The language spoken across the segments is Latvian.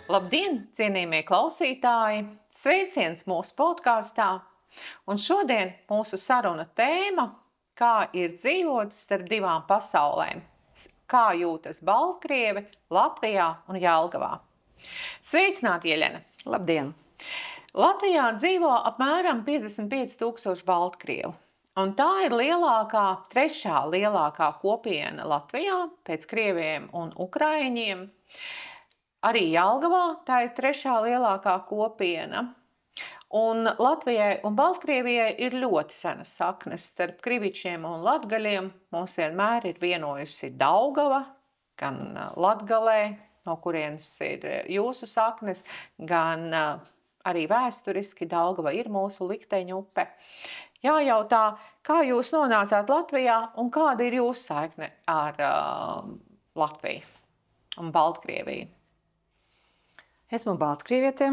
Labdien, cienījamie klausītāji! Sveiciens mūsu podkāstā! Un šodien mūsu saruna tēma – kā ir dzīvot starp divām pasaulēm. Kā jūtas Baltkrievi Latvijā un Jelgavā. Sveicināti, Jeļena! Labdien! Latvijā dzīvo apmēram 55,000 baltkrievu. Un tā ir trešā lielākā kopiena Latvijā pēc krieviem un ukraiņiem. Arī Jelgavā tā ir trešā lielākā kopiena. Un Latvijai un Baltkrievijai ir ļoti senas saknes. Starp krivičiem un latgaļiem mūs vienmēr ir vienojusi Daugava, gan Latgalē, no kurienes ir jūsu saknes, gan arī vēsturiski Daugava ir mūsu likteņu upe. Jājautā, kā jūs nonācāt Latvijā un kāda ir jūsu saikne ar Latviju un Baltkrieviju? Esmu baltkrieviete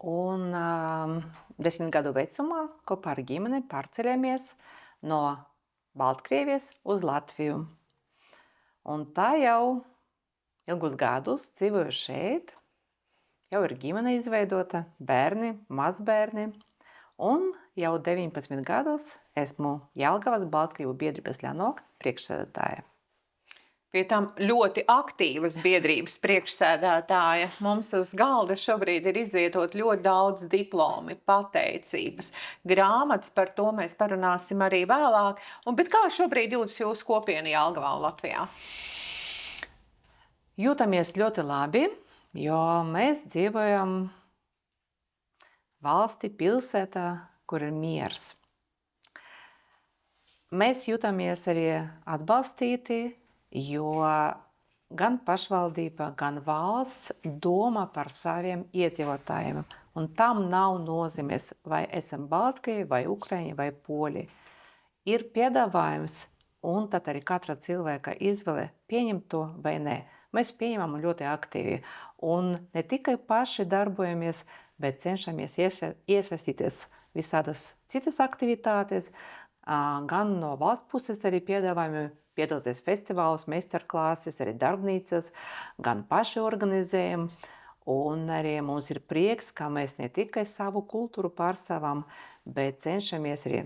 un 10 gadu vecumā kopā ar ģimeni pārceļamies no Baltkrievijas uz Latviju. Un tā jau ilgus gadus dzīvoju šeit, jau ir ģimene izveidota, bērni, mazbērni, un jau 19 gadus esmu Jelgavas Baltkrievu biedrības Ļanoka priekšsēdētāja. Pie tam ļoti aktīvas biedrības priekšsēdētāja. Mums uz galda šobrīd ir izvietot ļoti daudz diplomi, pateicības, grāmatas, par to mēs parunāsim arī vēlāk. Bet kā šobrīd jūtas jūsu kopiena Jelgavā un Latvijā? Jūtamies ļoti labi, jo mēs dzīvojam valstī, pilsētā, kur ir miers. Mēs jūtamies arī atbalstīti, jo gan pašvaldība, gan valsts domā par saviem iedzīvotājiem. Un tam nav nozīmes, vai esam Baltkrievi, vai Ukraiņi, vai Poļi. Ir piedāvājums, un tad arī katra cilvēka izvēle pieņemt to vai nē. Mēs pieņemam ļoti aktīvi. Un ne tikai paši darbojamies, bet cenšamies iesaistīties visādas citas aktivitātes, gan no valsts puses arī piedāvājumi piedalīties festivālos, meistarklāses, arī darbnīcas, gan paši organizējam. Un arī mums ir prieks, ka mēs ne tikai savu kultūru pārstāvam, bet cenšamies arī,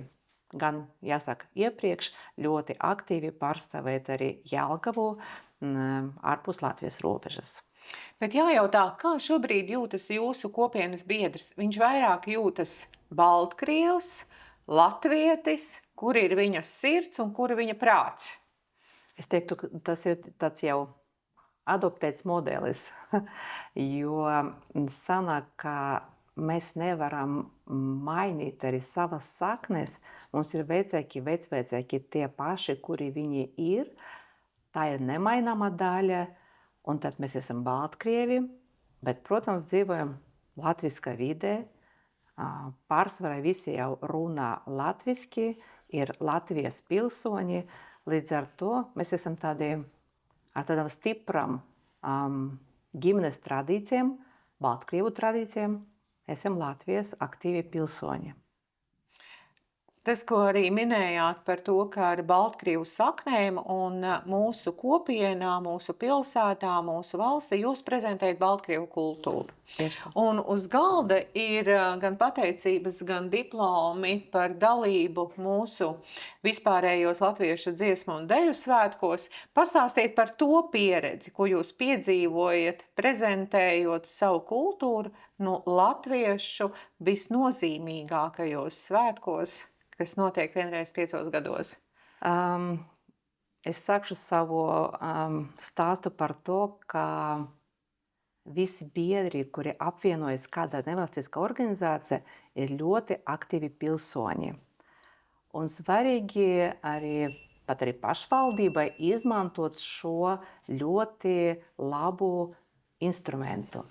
gan jāsaka iepriekš, ļoti aktīvi pārstāvēt arī Jelgavu ārpus Latvijas robežas. Bet jājautā, kā šobrīd jūtas jūsu kopienas biedrs? Viņš vairāk jūtas baltkrievs, latvietis, kur ir viņa sirds un kur ir viņa prāts? Es teiktu, ka tas ir tāds jau adoptēts modelis, jo sanāk, ka mēs nevaram mainīt arī savas saknes. Mums ir vecāki, vecvecāki tie paši, kuri viņi ir. Tā ir nemaināma daļa, un tad mēs esam baltkrievi, bet, protams, dzīvojam latviskā vidē. Pārsvarā visi jau runā latviski, ir Latvijas pilsoņi. Līdz ar to mēs esam ar tādām stipram ģimenes tradīcijām, baltkrievu tradīcijām, esam Latvijas aktīvi pilsoņi. Tas, ko arī minējāt par to, ka ar baltkrievu saknēm un mūsu kopienā, mūsu pilsētā, mūsu valstī jūs prezentējat baltkrievu kultūru. Un uz galda ir gan pateicības, gan diplomi par dalību mūsu vispārējos latviešu dziesmu un deju svētkos. Pastāstiet par to pieredzi, ko jūs piedzīvojat, prezentējot savu kultūru latviešu visnozīmīgākajos svētkos, kas notiek vienreiz 5 gados. Es sākšu savu stāstu par to, ka visi biedri, kuri apvienojas kādā nevalstiskā organizācija, ir ļoti aktīvi pilsoņi. Un svarīgi pat arī pašvaldībai izmantot šo ļoti labu instrumentu.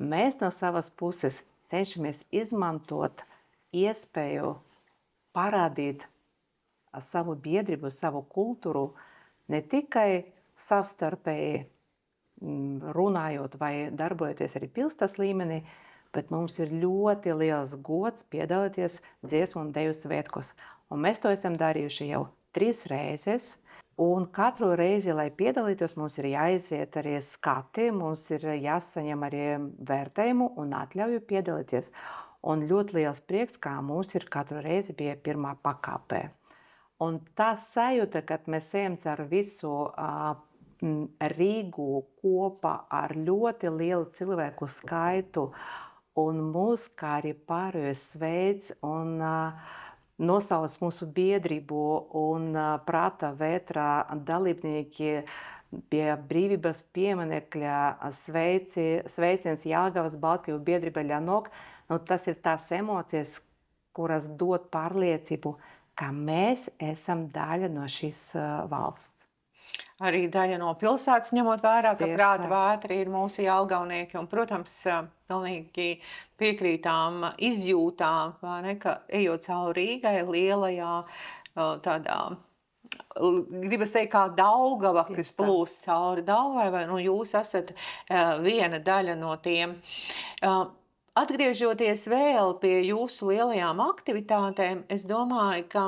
Mēs no savas puses cenšamies izmantot iespēju parādīt savu biedrību, savu kultūru, ne tikai savstarpēji runājot vai darbojoties arī pilsētas līmenī, bet mums ir ļoti liels gods piedalīties dziesmu un deju svētkos. Un mēs to esam darījuši jau 3 reizes. Un katru reizi, lai piedalītos, mums ir jāiziet arī skati, mums ir jāsaņem arī vērtējumu un atļauju piedalīties. Un ļoti liels prieks, kā mums ir katru reizi bija pirmā pakāpē. Un tā sajūta, kad mēs ejam caur visu Rīgu kopā ar ļoti lielu cilvēku skaitu, un mūs, kā arī pārējos sveic un nosauc mūsu biedrību un prāta vētrā dalībnieki pie brīvības pieminekļa sveiciens Jelgavas Baltkrievu biedrība Ļanok. Tas ir tās emocijas, kuras dod pārliecību, ka mēs esam daļa no šīs valsts. Arī daļa no pilsētas, ņemot vērā, ka Tieši prāta tā. vētri ir mūsu jelgavnieki. Un, protams, pilnīgi piekrītām izjūtām, vai ne, ka ejot cauri Rīgai lielajā tādā, gribas teikt, kā Daugava, Tieši kas tā. plūst cauri Daugavai, vai nu jūs esat viena daļa no tiem. Atgriežoties vēl pie jūsu lielajām aktivitātēm, es domāju, ka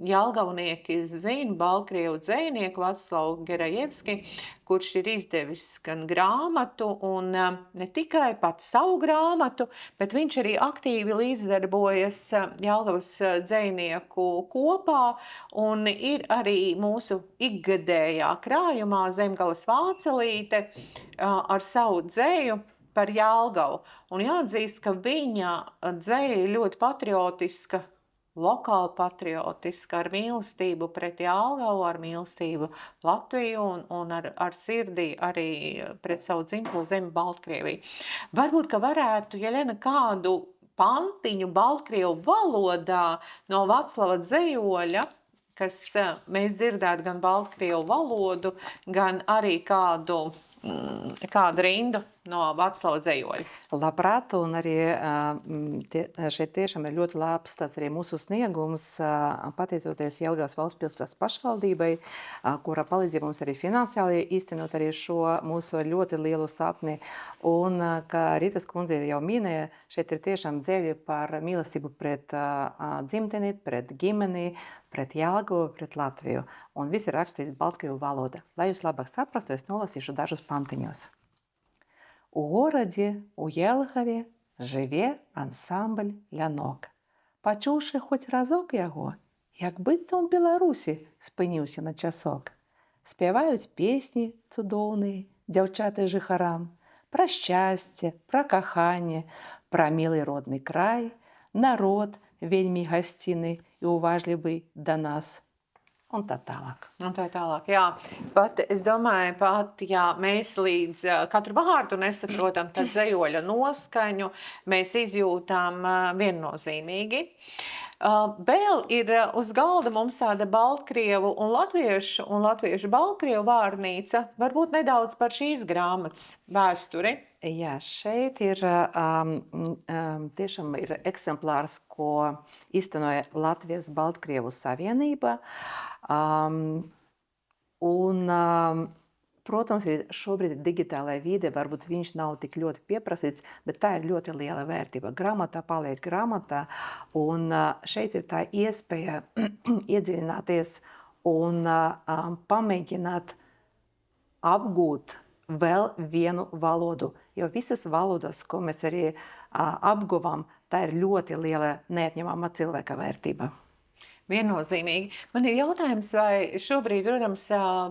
jelgavnieki zina Baltkrievu dzejnieku Vaclavu Gerajevski, kurš ir izdevis gan grāmatu un ne tikai pats savu grāmatu, bet viņš arī aktīvi līdzdarbojas Jelgavas dzejnieku kopā un ir arī mūsu ikgadējā krājumā Zemgales Vācelīte ar savu dzeju par Jelgavu. Un jāatzīst, ka viņa dzeja ir ļoti patriotiska, lokāli patriotiska, ar mīlestību pret Jelgavu, ar mīlestību Latviju un ar sirdī arī pret savu dzimto zemi Baltkrieviju. Varbūt, ka varētu, Jeļena, kādu pantiņu Baltkrievu valodā no Vaclava dzejoļa, kas mēs dzirdētu gan Baltkrievu valodu, gan arī kādu rindu no Vaclava dzejoļa. Labprāt, un arī šeit tiešām ir ļoti labs tāds arī mūsu sniegums, pateicoties Jelgavas valsts pilsētas pašvaldībai, kura palīdzīja mums arī finansiāli īstenot arī šo mūsu ļoti lielu sapni. Un, kā Rītas kundze jau minēja, šeit ir tiešām dzeļi par mīlestību pret dzimteni, pret ģimeni, pret Jelgavu, pret Latviju. Un viss ir rakstīts Baltkrievu valoda. Lai jūs labāk saprastu, es nolasīšu dažus pantiņus. У городі, у Єлгаві, живе ансамбль «Лянок». Пачуўшы хоць разок яго, як быццам у Беларусі спыніўся на часок. Спяваюць песні цудоўныя дзяўчаты жыхарам пра шчасце, пра каханне, пра мілы родны край, народ вельмі гасцінны і уважлівы да нас. Un tā tālāk. Jā. Pat, es domāju, ja mēs līdz katru vārdu nesaprotam, tad dzejoļa noskaņu mēs izjūtam viennozīmīgi. Vēl ir uz galda mums tāda Baltkrievu un latviešu Baltkrievu vārnīca. Varbūt nedaudz par šīs grāmatas vēsturi. Jā, šeit ir tiešām ir eksemplārs, ko iztenoja Latvijas Baltkrievu savienība. Protams, šobrīd digitālajā vide varbūt viņš nav tik ļoti pieprasīts, bet tā ir ļoti liela vērtība. Grāmatā paliek grāmatā, un šeit ir tā iespēja iedziļināties un pamēģināt apgūt vēl vienu valodu, jo visas valodas, ko mēs arī apguvām, tā ir ļoti liela neatņemama cilvēka vērtība. Viennozīmīgi. Man ir jautājums, vai šobrīd, protams,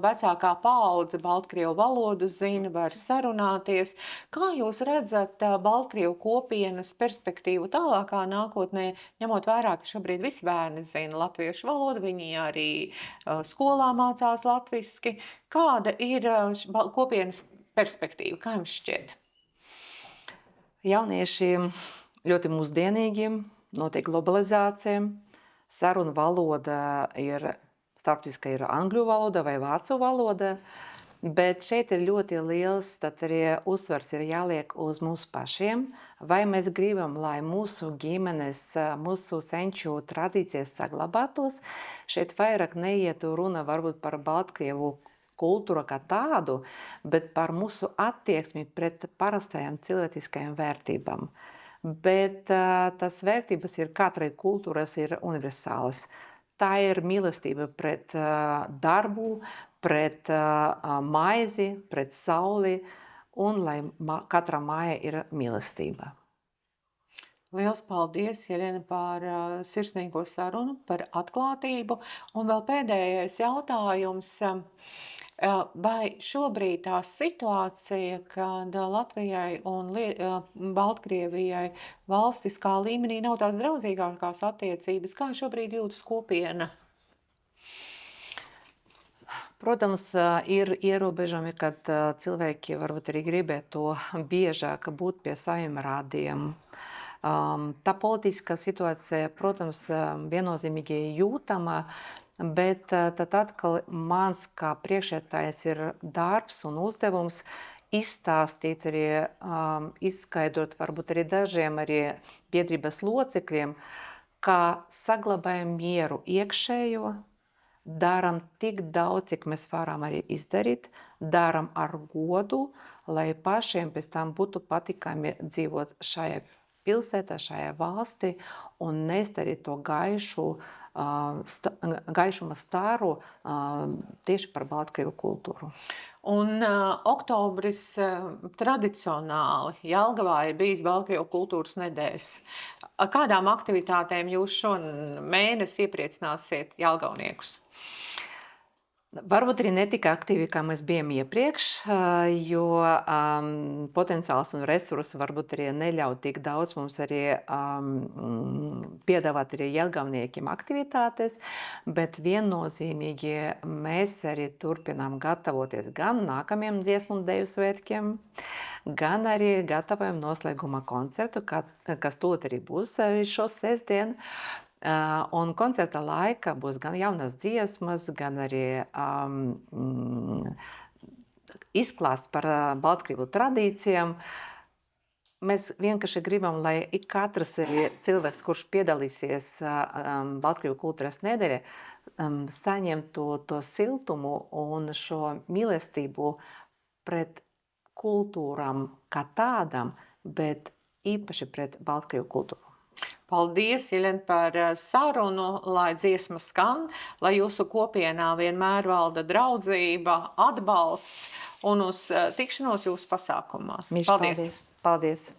vecākā paudze Baltkrievu valodu zina, var sarunāties. Kā jūs redzat Baltkrievu kopienas perspektīvu tālākā nākotnē, ņemot vērā, ka šobrīd visi bērni zina latviešu valodu, viņi arī skolā mācās latviski. Kāda ir kopienas perspektīva? Kā jums šķiet? Jaunieši ļoti mūsdienīgi, notiek globalizācija. Saruna valoda ir starptautiskā ir angļu valoda vai vācu valoda, bet šeit ir ļoti liels, tad arī uzsvars ir jāliek uz mūsu pašiem. Vai mēs gribam, lai mūsu ģimenes, mūsu senču tradīcijas saglabātos, šeit vairāk neietu runa varbūt par Baltkrievu kultūru kā tādu, bet par mūsu attieksmi pret parastajām cilvēciskajām vērtībām. Bet tas vērtības ir katrai kultūras ir universālas. tā ir mīlestība pret darbu, pret maizi, pret sauli, un lai katra māja ir mīlestība. Liels paldies, Jeļena, par sirsnīgo sarunu, par atklātību. Un vēl pēdējais jautājums. Vai šobrīd tā situācija, kad Latvijai un Baltkrievijai valstiskā līmenī nav tās draudzīgākās attiecības, kā šobrīd jūtas kopiena? Protams, ir ierobežojumi, kad cilvēki varbūt arī gribētu biežāk būt pie saviem rādiem. Tā politiskā situācija, protams, viennozīmīgi jūtama, bet tad atkal mans kā priekšētājs ir darbs un uzdevums izstāstīt arī, izskaidrot varbūt arī dažiem arī biedrības locekļiem, kā saglabājam mieru iekšējo, daram tik daudz, cik mēs varam arī izdarīt, daram ar godu, lai pašiem pēc tam būtu patīkami dzīvot šajā pilsētā, šajā valstī un nest arī to gaišuma staru tieši par Baltkrievu kultūru. Un oktobris tradicionāli Jelgavā ir bijis Baltkrievu kultūras nedēļas. Kādām aktivitātēm jūs šo mēnesi iepriecināsiet jelgavniekus? Varbūt arī ne tik aktīvi, kā mēs bijām iepriekš, jo potenciāls un resursi varbūt arī neļauj tik daudz mums arī piedāvāt arī jelgavniekiem aktivitātes, bet viennozīmīgi mēs arī turpinām gatavoties gan nākamajiem dziesmu un deju svētkiem, gan arī gatavojam noslēguma koncertu, kas tūlīt arī būs arī šo sestdienu. Un koncerta laikā būs gan jaunas dziesmas, gan arī izklāsts par Baltkrievu tradīcijām. Mēs vienkārši gribam, lai ik katrs cilvēks, kurš piedalīsies Baltkrievu kultūras nedēļā, saņemtu to siltumu un šo mīlestību pret kultūram kā tādam, bet īpaši pret Baltkrievu kultūru. Paldies, Jeļena, par sarunu, lai dziesma skan, lai jūsu kopienā vienmēr valda draudzība, atbalsts un uz tikšanos jūsu pasākumos. Paldies! Paldies!